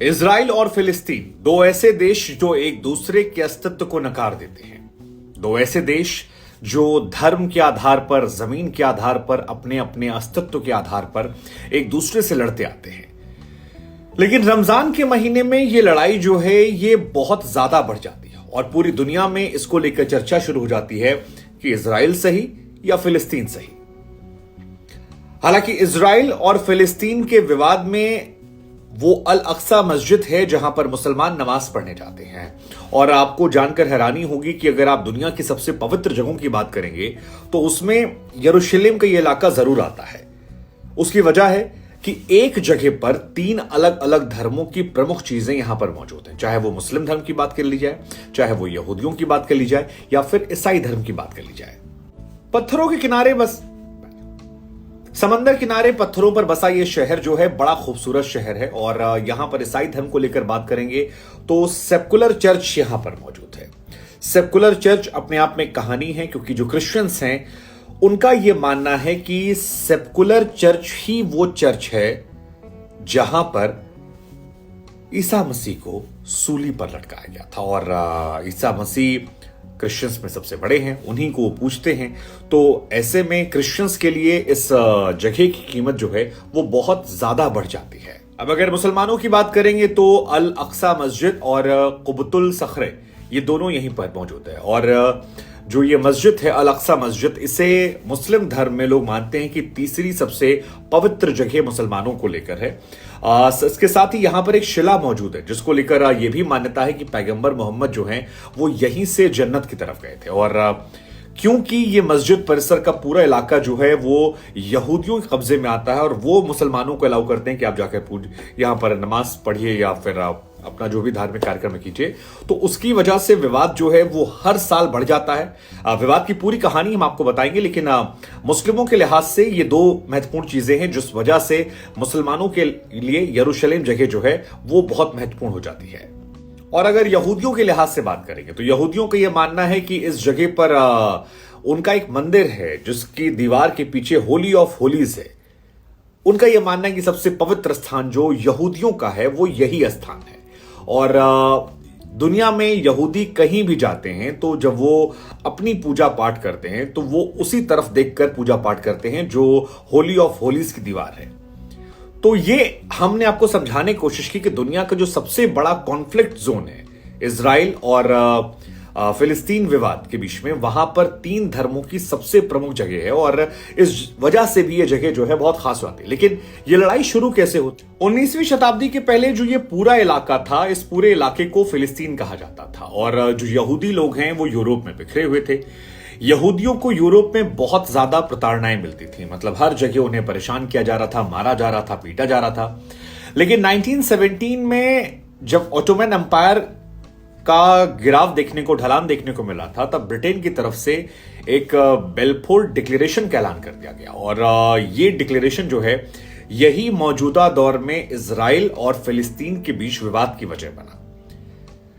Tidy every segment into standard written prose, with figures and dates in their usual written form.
Israel और फिलिस्तीन दो ऐसे देश जो एक दूसरे के अस्तित्व को नकार देते हैं। दो ऐसे देश जो धर्म के आधार पर, जमीन के आधार पर, अपने अपने अस्तित्व के आधार पर एक दूसरे से लड़ते आते हैं। लेकिन रमजान के महीने में यह लड़ाई जो है ये बहुत ज्यादा बढ़ जाती है और पूरी दुनिया में इसको लेकर चर्चा शुरू हो जाती है कि इजराइल सही या फिलिस्तीन सही। हालांकि इजराइल और फिलिस्तीन के विवाद में वो अल अक्सा मस्जिद है जहां पर मुसलमान नमाज पढ़ने जाते हैं। और आपको जानकर हैरानी होगी कि अगर आप दुनिया की सबसे पवित्र जगहों की बात करेंगे तो उसमें यरूशलेम का यह इलाका जरूर आता है। उसकी वजह है कि एक जगह पर तीन अलग अलग धर्मों की प्रमुख चीजें यहां पर मौजूद हैं। चाहे वो मुस्लिम धर्म की बात कर ली जाए, चाहे वो यहूदियों की बात कर ली जाए, या फिर ईसाई धर्म की बात कर ली जाए। पत्थरों के किनारे बस समंदर किनारे पत्थरों पर बसा यह शहर जो है बड़ा खूबसूरत शहर है। और यहां पर ईसाई धर्म को लेकर बात करेंगे तो सेक्युलर चर्च यहां पर मौजूद है। सेक्युलर चर्च अपने आप में कहानी है, क्योंकि जो क्रिश्चियंस हैं उनका यह मानना है कि सेक्युलर चर्च ही वो चर्च है जहां पर ईसा मसीह को सूली पर लटकाया गया था। और ईसा मसीह क्रिश्चियंस में सबसे बड़े हैं, उन्हीं को वो पूछते हैं। तो ऐसे में क्रिश्चियंस के लिए इस जगह की कीमत जो है वो बहुत ज्यादा बढ़ जाती है। अब अगर मुसलमानों की बात करेंगे तो अल अक्सा मस्जिद और कुबतुल सखरे ये दोनों यहीं पर मौजूद है। और जो ये मस्जिद है अल अक्सा मस्जिद, इसे मुस्लिम धर्म में लोग मानते हैं कि तीसरी सबसे पवित्र जगह मुसलमानों को लेकर है। इसके साथ ही यहां पर एक शिला मौजूद है जिसको लेकर यह भी मान्यता है कि पैगंबर मोहम्मद जो हैं वो यहीं से जन्नत की तरफ गए थे। और क्योंकि ये मस्जिद परिसर का पूरा इलाका जो है वो यहूदियों के कब्जे में आता है और वो मुसलमानों को अलाउ करते हैं कि आप जाकर यहां पर नमाज पढ़िए या फिर अपना जो भी धार्मिक कार्यक्रम कीजिए। तो उसकी वजह से विवाद जो है वो हर साल बढ़ जाता है। विवाद की पूरी कहानी हम आपको बताएंगे, लेकिन मुस्लिमों के लिहाज से ये दो महत्वपूर्ण चीजें हैं जिस वजह से मुसलमानों के लिए यरूशलेम जगह जो है वो बहुत महत्वपूर्ण हो जाती है। और अगर यहूदियों के लिहाज से बात करेंगे तो यहूदियों का यह मानना है कि इस जगह पर उनका एक मंदिर है जिसकी दीवार के पीछे होली ऑफ होलीज है। उनका यह मानना है कि सबसे पवित्र स्थान जो यहूदियों का है वो यही स्थान है। और दुनिया में यहूदी कहीं भी जाते हैं तो जब वो अपनी पूजा पाठ करते हैं तो वो उसी तरफ देखकर पूजा पाठ करते हैं जो होली ऑफ होलीज की दीवार है। तो ये हमने आपको समझाने की कोशिश की कि दुनिया का जो सबसे बड़ा कॉन्फ्लिक्ट जोन है इजराइल और फिलिस्तीन विवाद के बीच में, वहां पर तीन धर्मों की सबसे प्रमुख जगह है और इस वजह से भी ये जगह जो है बहुत खास होती है। लेकिन ये लड़ाई शुरू कैसे होती? 19वीं शताब्दी के पहले जो ये पूरा इलाका था, इस पूरे इलाके को फिलिस्तीन कहा जाता था। और जो यहूदी लोग हैं वो यूरोप में बिखरे हुए थे। यहूदियों को यूरोप में बहुत ज्यादा प्रताड़नाएं मिलती थी, मतलब हर जगह उन्हें परेशान किया जा रहा था, मारा जा रहा था, पीटा जा रहा था। लेकिन 1917 में जब ऑटोमन एम्पायर का गिराव देखने को, ढलान देखने को मिला था, तब ब्रिटेन की तरफ से एक बेलफोर डिक्लेरेशन का ऐलान कर दिया गया। और ये डिक्लेरेशन जो है यही मौजूदा दौर में इजराइल और फिलिस्तीन के बीच विवाद की वजह बना,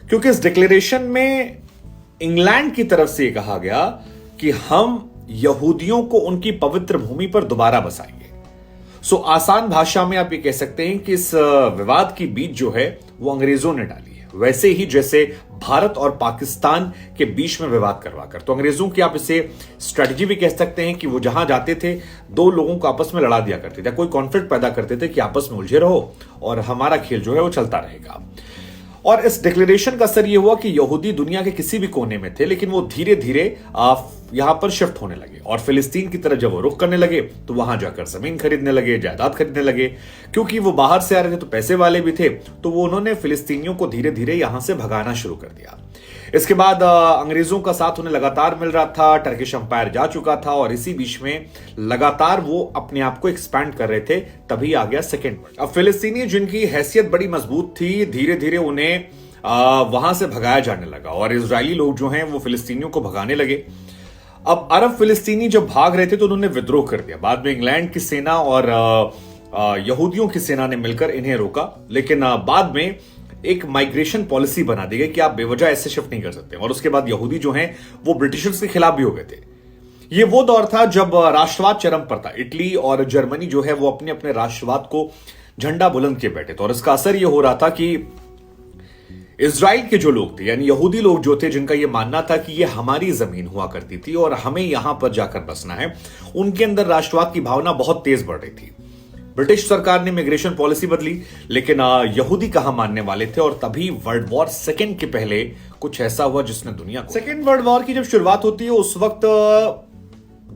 क्योंकि इस डिक्लेरेशन में इंग्लैंड की तरफ से कहा गया कि हम यहूदियों को उनकी पवित्र भूमि पर दोबारा बसाएंगे। सो आसान भाषा में आप ये कह सकते हैं कि इस विवाद की बीज जो है वो अंग्रेजों ने डाली है, वैसे ही जैसे भारत और पाकिस्तान के बीच में विवाद करवाकर। तो अंग्रेजों की आप इसे स्ट्रेटजी भी कह सकते हैं कि वो जहां जाते थे दो लोगों को आपस में लड़ा दिया करते थे, कोई कॉन्फ्लिक्ट पैदा करते थे कि आपस में उलझे रहो और हमारा खेल जो है वो चलता रहेगा। और इस डिक्लेरेशन का असर यह हुआ कि यहूदी दुनिया के किसी भी कोने में थे, लेकिन वो धीरे धीरे यहां पर शिफ्ट होने लगे और फिलिस्तीन की तरफ जब वो रुख करने लगे तो वहां जाकर जमीन खरीदने लगे, जायदाद खरीदने लगे। क्योंकि वो बाहर से आ रहे थे तो पैसे वाले भी थे, तो वो उन्होंने फिलिस्तीनियों को धीरे धीरे यहां से भगाना शुरू कर दिया। इसके बाद अंग्रेजों का साथ उन्हें लगातार मिल रहा था, टर्किश अंपायर जा चुका था और इसी बीच में लगातार वो अपने आप को एक्सपैंड कर रहे थे। तभी आ गया सेकेंड वर्ल्ड। अब फिलिस्तीनी जिनकी हैसियत बड़ी मजबूत थी, धीरे धीरे उन्हें वहां से भगाया जाने लगा और इजरायली लोग जो हैं वो फिलिस्तीनियों को भगाने लगे। अब अरब फिलिस्तीनी जब भाग रहे थे तो उन्होंने विद्रोह कर दिया। बाद में इंग्लैंड की सेना और यहूदियों की सेना ने मिलकर इन्हें रोका, लेकिन बाद में एक माइग्रेशन पॉलिसी बना दी गई कि आप बेवजह ऐसे शिफ्ट नहीं कर सकते। और उसके बाद यहूदी जो हैं वो ब्रिटिशर्स के खिलाफ भी हो गए थे। ये वो दौर था जब राष्ट्रवाद चरम पर था। इटली और जर्मनी जो है वो अपने अपने राष्ट्रवाद को झंडा बुलंद किए बैठे थे। और इसका असर यह हो रहा था कि इजराइल के जो लोग थे, यानी यहूदी लोग जो थे, जिनका यह मानना था कि यह हमारी जमीन हुआ करती थी और हमें यहां पर जाकर बसना है, उनके अंदर राष्ट्रवाद की भावना बहुत तेज बढ़ रही थी। ब्रिटिश सरकार ने इमिग्रेशन पॉलिसी बदली, लेकिन यहूदी कहां मानने वाले थे। और तभी वर्ल्ड वॉर सेकेंड के पहले कुछ ऐसा हुआ जिसने दुनिया को, सेकेंड वर्ल्ड वॉर की जब शुरुआत होती है उस वक्त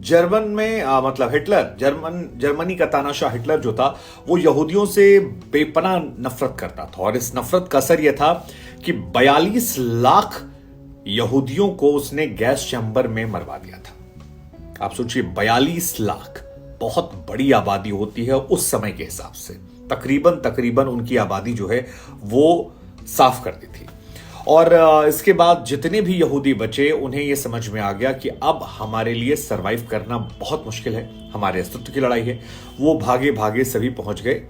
जर्मन में मतलब हिटलर, जर्मनी का तानाशाह हिटलर जो था, वो यहूदियों से बेपनाह नफरत करता था। और इस नफरत का असर यह था कि 42 लाख यहूदियों को उसने गैस चैम्बर में मरवा दिया था। आप सोचिए, 42 लाख बहुत बड़ी आबादी होती है उस समय के हिसाब से। तकरीबन उनकी आबादी जो है वो साफ कर दी थी। और इसके बाद जितने भी यहूदी बचे, उन्हें यह समझ में आ गया कि अब हमारे लिए सरवाइव करना बहुत मुश्किल है, हमारे अस्तित्व की लड़ाई है। वो भागे भागे सभी पहुंच गए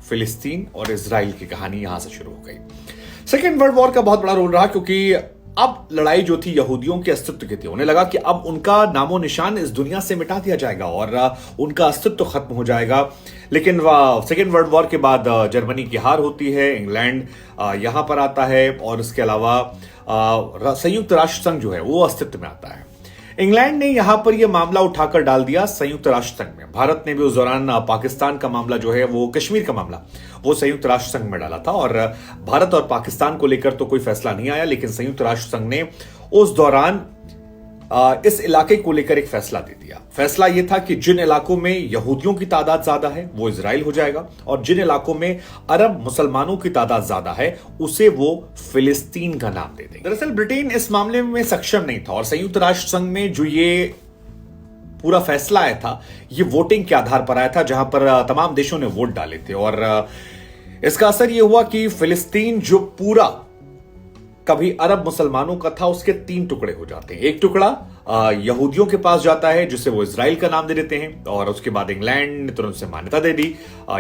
फिलिस्तीन, और इजराइल की कहानी यहां से शुरू हो गई। सेकेंड वर्ल्ड वॉर का बहुत बड़ा रोल रहा, क्योंकि अब लड़ाई जो थी यहूदियों के अस्तित्व की थी। उन्हें लगा कि अब उनका नामो निशान इस दुनिया से मिटा दिया जाएगा और उनका अस्तित्व खत्म हो जाएगा। लेकिन सेकेंड वर्ल्ड वॉर के बाद जर्मनी की हार होती है, इंग्लैंड यहां पर आता है, और इसके अलावा संयुक्त राष्ट्र संघ जो है वो अस्तित्व में आता है। इंग्लैंड ने यहां पर यह मामला उठाकर डाल दिया संयुक्त राष्ट्र संघ में। भारत ने भी उस दौरान पाकिस्तान का मामला जो है, वो कश्मीर का मामला, वो संयुक्त राष्ट्र संघ में डाला था। और भारत और पाकिस्तान को लेकर तो कोई फैसला नहीं आया, लेकिन संयुक्त राष्ट्र संघ ने उस दौरान इस इलाके को लेकर एक फैसला दे दिया। फैसला यह था कि जिन इलाकों में यहूदियों की तादाद ज्यादा है वो इजराइल हो जाएगा, और जिन इलाकों में अरब मुसलमानों की तादाद ज्यादा है उसे वो फिलिस्तीन का नाम दे देंगे। दरअसल ब्रिटेन इस मामले में सक्षम नहीं था, और संयुक्त राष्ट्र संघ में जो ये पूरा फैसला आया था, ये वोटिंग के आधार पर आया था, जहां पर तमाम देशों ने वोट डाले थे। और इसका असर यह हुआ कि फिलिस्तीन जो पूरा कभी अरब मुसलमानों का था, उसके 3 टुकड़े हो जाते हैं। एक टुकड़ा यहूदियों के पास जाता है, जिसे वो इजराइल का नाम दे देते हैं, और उसके बाद इंग्लैंड ने तुरंत से मान्यता दे दी।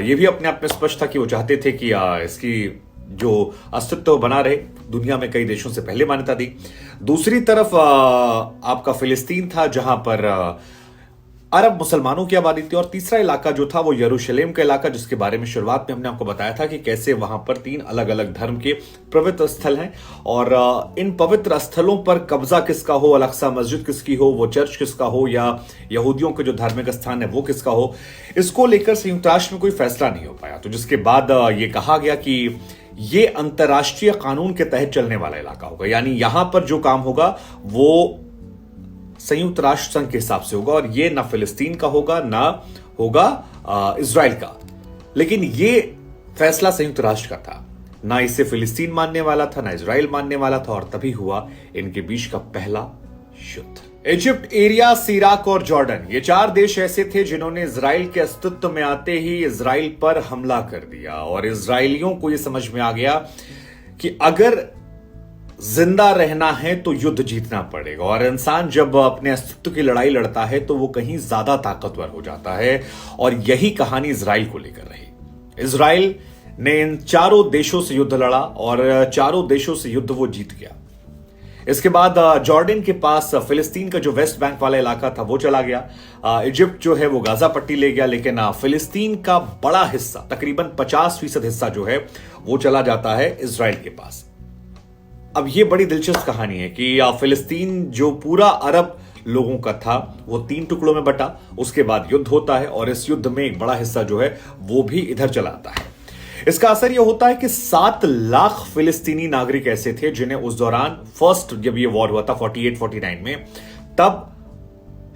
ये भी अपने आप में स्पष्ट था कि वो चाहते थे कि इसकी जो अस्तित्व बना रहे, दुनिया में कई देशों से पहले मान्यता दी। दूसरी तरफ आपका फिलिस्तीन था, जहां पर अरब मुसलमानों की आबादी थी। और तीसरा इलाका जो था वो यरूशलेम का इलाका, जिसके बारे में शुरुआत में हमने आपको बताया था कि कैसे वहां पर 3 अलग अलग धर्म के पवित्र स्थल हैं, और इन पवित्र स्थलों पर कब्जा किसका हो, अल-अक्सा मस्जिद किसकी हो, वो चर्च किसका हो, या यहूदियों के जो धार्मिक स्थान है वो किसका हो, इसको लेकर संयुक्त राष्ट्र में कोई फैसला नहीं हो पाया। तो जिसके बाद ये कहा गया कि ये अंतर्राष्ट्रीय कानून के तहत चलने वाला इलाका होगा, यानी यहां पर जो काम होगा वो संयुक्त राष्ट्र संघ के हिसाब से होगा, और ये ना फिलिस्तीन का होगा ना होगा इजराइल का। लेकिन ये फैसला संयुक्त राष्ट्र का था, ना इसे फिलिस्तीन मानने वाला था ना इजराइल मानने वाला था। और तभी हुआ इनके बीच का पहला युद्ध। इजिप्ट, एरिया, इराक और जॉर्डन, ये 4 देश ऐसे थे जिन्होंने इजराइल के अस्तित्व में आते ही इजराइल पर हमला कर दिया। और इजराइलियों को यह समझ में आ गया कि अगर जिंदा रहना है तो युद्ध जीतना पड़ेगा, और इंसान जब अपने अस्तित्व की लड़ाई लड़ता है तो वो कहीं ज्यादा ताकतवर हो जाता है। और यही कहानी इजराइल को लेकर रही। इजराइल ने इन 4 देशों से युद्ध लड़ा, और 4 देशों से युद्ध वो जीत गया। इसके बाद जॉर्डन के पास फिलिस्तीन का जो वेस्ट बैंक वाला इलाका था वो चला गया। इजिप्ट जो है वो गाजा पट्टी ले गया, लेकिन फिलिस्तीन का बड़ा हिस्सा, तकरीबन 50% हिस्सा जो है वो चला जाता है इजराइल के पास। अब ये बड़ी दिलचस्प कहानी है कि फिलिस्तीन जो पूरा अरब लोगों का था वो 3 टुकड़ों में बटा। उसके बाद युद्ध होता है, और इस युद्ध में एक बड़ा हिस्सा जो है वो भी इधर चला आता है। इसका असर यह होता है कि 7 लाख फिलिस्तीनी नागरिक ऐसे थे जिन्हें उस दौरान फर्स्ट जब ये वॉर हुआ था 48-49 में, तब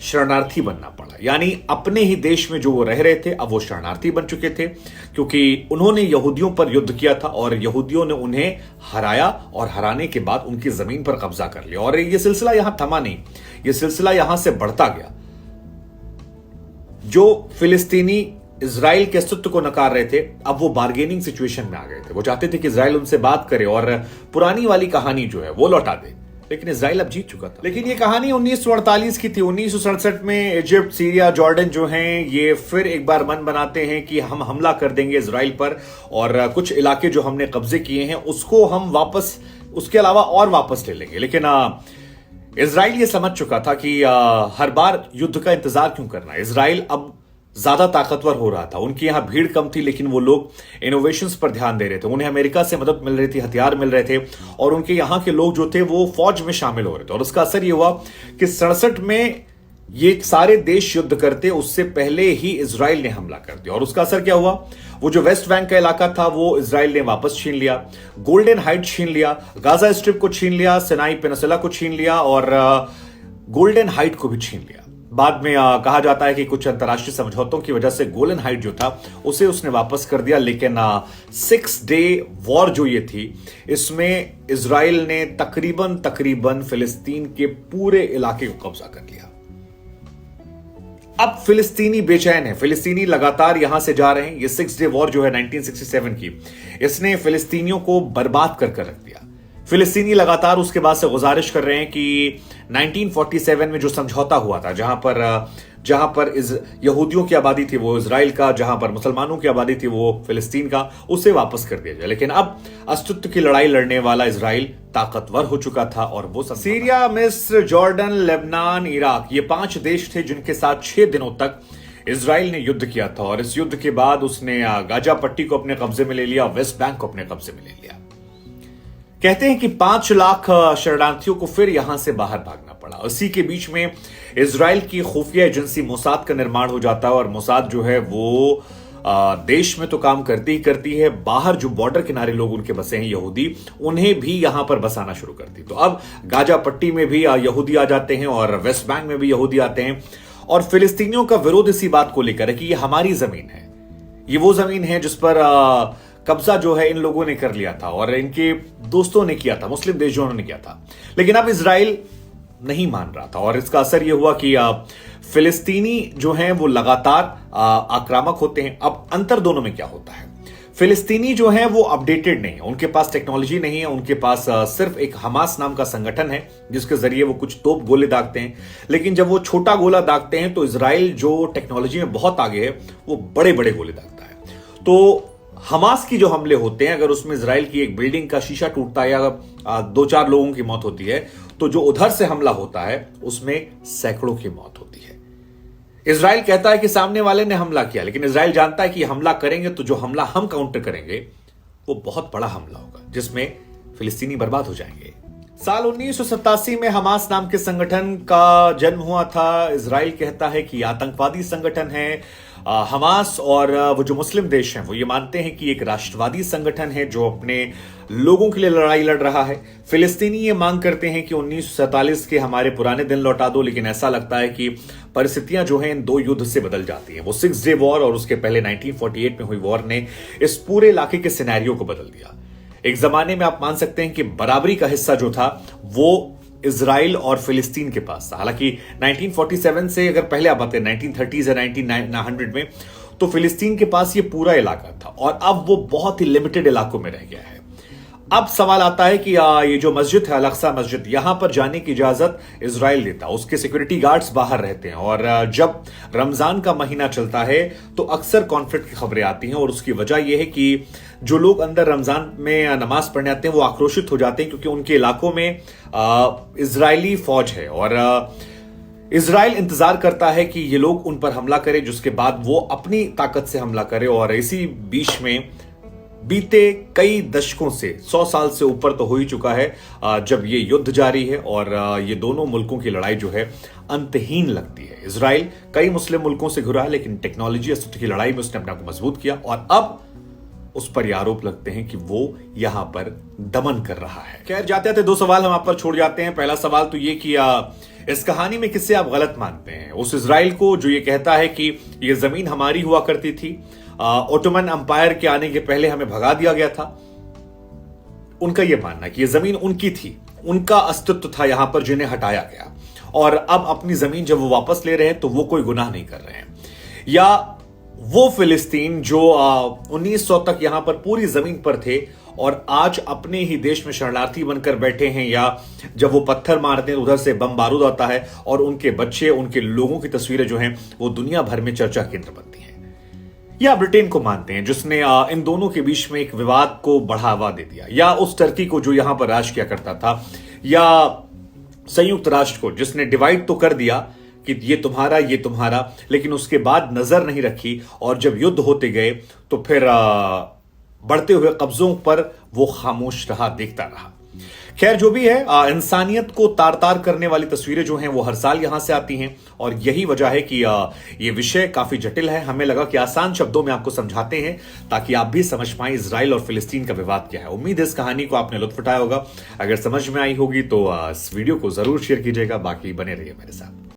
शरणार्थी बनना पड़ा। यानी अपने ही देश में जो वो रह रहे थे, अब वो शरणार्थी बन चुके थे, क्योंकि उन्होंने यहूदियों पर युद्ध किया था और यहूदियों ने उन्हें हराया, और हराने के बाद उनकी जमीन पर कब्जा कर लिया। और ये सिलसिला यहां थमा नहीं, ये सिलसिला यहां से बढ़ता गया। जो फिलिस्तीनी इजराइल के अस्तित्व को नकार रहे थे, अब वो बार्गेनिंग सिचुएशन में आ गए थे। वो चाहते थे कि इजराइल उनसे बात करे और पुरानी वाली कहानी जो है वो लौटा दे, लेकिन इजराइल अब जीत चुका था। लेकिन ये कहानी 1948 की थी। 1967 में इजिप्ट, सीरिया, जॉर्डन जो हैं, ये फिर एक बार मन बनाते हैं कि हम हमला कर देंगे इजराइल पर, और कुछ इलाके जो हमने कब्जे किए हैं उसको हम वापस, उसके अलावा और वापस ले लेंगे। लेकिन इजराइल ये समझ चुका था कि हर बार युद्ध का इंतजार क्यों करना है। इजराइल अब ज्यादा ताकतवर हो रहा था। उनकी यहां भीड़ कम थी, लेकिन वो लोग इनोवेशंस पर ध्यान दे रहे थे। उन्हें अमेरिका से मदद मिल रही थी, हथियार मिल रहे थे, और उनके यहां के लोग जो थे वो फौज में शामिल हो रहे थे। और उसका असर ये हुआ कि 67 में ये सारे देश युद्ध करते उससे पहले ही इजराइल ने हमला कर दिया। और उसका असर क्या हुआ? वो जो वेस्ट बैंक का इलाका था वो इजराइल ने वापस छीन लिया, गोल्डन हाइट छीन लिया, गाजा स्ट्रिप को छीन लिया, सिनाई पेनिनसुला को छीन लिया, और गोल्डन हाइट को भी छीन लिया। बाद में कहा जाता है कि कुछ अंतर्राष्ट्रीय समझौतों की वजह से गोल्डन हाइट जो था उसे उसने वापस कर दिया। लेकिन 6 डे वॉर जो ये थी, इसमें इजराइल ने तकरीबन फिलिस्तीन के पूरे इलाके को कब्जा कर लिया। अब फिलिस्तीनी बेचैन है, फिलिस्तीनी लगातार यहां से जा रहे हैं। ये 6 डे वॉर जो है 1967 की, इसने फिलिस्तीनियों को बर्बाद कर रख दिया। फिलिस्तीनी लगातार उसके बाद से गुजारिश कर रहे हैं कि 1947 में जो समझौता हुआ था, जहां पर यहूदियों की आबादी थी वो इजराइल का, जहां पर मुसलमानों की आबादी थी वो फिलिस्तीन का, उसे वापस कर दिया जाए। लेकिन अब अस्तित्व की लड़ाई लड़ने वाला इजराइल ताकतवर हो चुका था, और वो सीरिया, मिस्र, जॉर्डन, लेबनान, इराक, ये 5 देश थे जिनके साथ 6 दिनों तक इजराइल ने युद्ध किया था। और इस युद्ध के बाद उसने गाजा पट्टी को अपने कब्जे में ले लिया, वेस्ट बैंक को अपने कब्जे में ले लिया। कहते हैं कि 5 लाख शरणार्थियों को फिर यहां से बाहर भागना पड़ा। इसी के बीच में इजराइल की खुफिया एजेंसी मोसाद का निर्माण हो जाता है, और मोसाद जो है वो देश में तो काम करती ही करती है, बाहर जो बॉर्डर किनारे लोग उनके बसे हैं यहूदी, उन्हें भी यहां पर बसाना शुरू करती। तो अब गाजा पट्टी में भी यहूदी आ जाते हैं, और वेस्ट बैंक में भी यहूदी आते हैं। और फिलिस्तीनियों का विरोध इसी बात को लेकर है कि ये हमारी जमीन है, ये वो जमीन है जिस पर कब्जा जो है इन लोगों ने कर लिया था, और इनके दोस्तों ने किया था, मुस्लिम देशों ने किया था। लेकिन अब इजराइल नहीं मान रहा था, और इसका असर यह हुआ कि फिलिस्तीनी जो हैं वो लगातार आक्रामक होते हैं। अब अंतर दोनों में क्या होता है? फिलिस्तीनी जो हैं वो अपडेटेड नहीं है, उनके पास टेक्नोलॉजी नहीं है, उनके पास सिर्फ एक हमास नाम का संगठन है जिसके जरिए वो कुछ तोप गोले दागते हैं। लेकिन जब वो छोटा गोला दागते हैं तो इजराइल जो टेक्नोलॉजी में बहुत आगे है, वो बड़े बड़े गोले दागता है। तो हमास की जो हमले होते हैं, अगर उसमें इजराइल की एक बिल्डिंग का शीशा टूटता है या 2-4 लोगों की मौत होती है, तो जो उधर से हमला होता है उसमें सैकड़ों की मौत होती है। इजराइल कहता है कि सामने वाले ने हमला किया, लेकिन इजराइल जानता है कि हमला करेंगे तो जो हमला हम काउंटर करेंगे वो बहुत बड़ा हमला होगा, जिसमें फिलिस्तीनी बर्बाद हो जाएंगे। साल 1987 में हमास नाम के संगठन का जन्म हुआ था। इजराइल कहता है कि आतंकवादी संगठन है। हमास और वो जो मुस्लिम देश हैं वो ये मानते हैं कि एक राष्ट्रवादी संगठन है जो अपने लोगों के लिए लड़ाई लड़ रहा है। फिलिस्तीनी ये मांग करते हैं कि 1947 के हमारे पुराने दिन लौटा दो, लेकिन ऐसा लगता है कि परिस्थितियां जो हैं इन 2 युद्ध से बदल जाती हैं। वो 6 डे वॉर और उसके पहले 1948 में हुई वॉर ने इस पूरे इलाके के सिनेरियो को बदल दिया। एक जमाने में आप मान सकते हैं कि बराबरी का हिस्सा जो था वो इजराइल और फिलिस्तीन के पास था। हालांकि 1947 से अगर पहले आप आते 1930s या 1900 में, तो फिलिस्तीन के पास ये पूरा इलाका था, और अब वो बहुत ही लिमिटेड इलाकों में रह गया है। अब सवाल आता है कि ये जो मस्जिद है, अल-अक्सा मस्जिद, यहां पर जाने की इजाजत इजराइल देता, उसके सिक्योरिटी गार्ड्स बाहर रहते हैं, और जब रमजान का महीना चलता है तो अक्सर कॉन्फ्लिक्ट की खबरें आती हैं। और उसकी वजह यह है कि जो लोग अंदर रमजान में नमाज पढ़ने आते हैं वो आक्रोशित हो जाते हैं, क्योंकि उनके इलाकों में इजरायली फौज है, और इजराइल इंतजार करता है कि ये लोग उन पर हमला करें, जिसके बाद वो अपनी ताकत से हमला करे। और इसी बीच में बीते कई दशकों से 100 साल से ऊपर तो हो ही चुका है जब ये युद्ध जारी है, और ये दोनों मुल्कों की लड़ाई जो है अंतहीन लगती है। इजराइल कई मुस्लिम मुल्कों से घिरा है, लेकिन टेक्नोलॉजी अस्तित्व की लड़ाई में उसने अपने आप को मजबूत किया, और अब उस पर यह आरोप लगते हैं कि वो यहां पर दमन कर रहा है। खैर, जाते जाते 2 सवाल हम आप पर छोड़ जाते हैं। पहला सवाल तो ये कि इस कहानी में किससे आप गलत मानते हैं? उस इजराइल को जो ये कहता है कि ये जमीन हमारी हुआ करती थी, ओटोमन अंपायर के आने के पहले हमें भगा दिया गया था, उनका यह मानना कि यह जमीन उनकी थी, उनका अस्तित्व था यहां पर जिन्हें हटाया गया, और अब अपनी जमीन जब वो वापस ले रहे हैं तो वो कोई गुनाह नहीं कर रहे हैं। या वो फिलिस्तीन जो 1900 तक यहां पर पूरी जमीन पर थे और आज अपने ही देश में शरणार्थी बनकर बैठे हैं, या जब वो पत्थर मारते हैं उधर से बम बारूद आता है और उनके बच्चे, उनके लोगों की तस्वीरें जो हैं वो दुनिया भर में चर्चा केंद्र बनती हैं। या ब्रिटेन को मानते हैं जिसने इन दोनों के बीच में एक विवाद को बढ़ावा दे दिया, या उस टर्की को जो यहां पर राज किया करता था, या संयुक्त राष्ट्र को जिसने डिवाइड तो कर दिया कि ये तुम्हारा, लेकिन उसके बाद नजर नहीं रखी और जब युद्ध होते गए तो फिर बढ़ते हुए कब्जों पर वो खामोश रहा, देखता रहा। खैर जो भी है, इंसानियत को तार तार करने वाली तस्वीरें जो हैं वो हर साल यहां से आती हैं और यही वजह है कि ये विषय काफी जटिल है। हमें लगा कि आसान शब्दों में आपको समझाते हैं ताकि आप भी समझ पाएं इजराइल और फिलिस्तीन का विवाद क्या है। उम्मीद है इस कहानी को आपने लुत्फ उठाया होगा। अगर समझ में आई होगी तो इस वीडियो को जरूर शेयर कीजिएगा। बाकी बने रहिए मेरे साथ।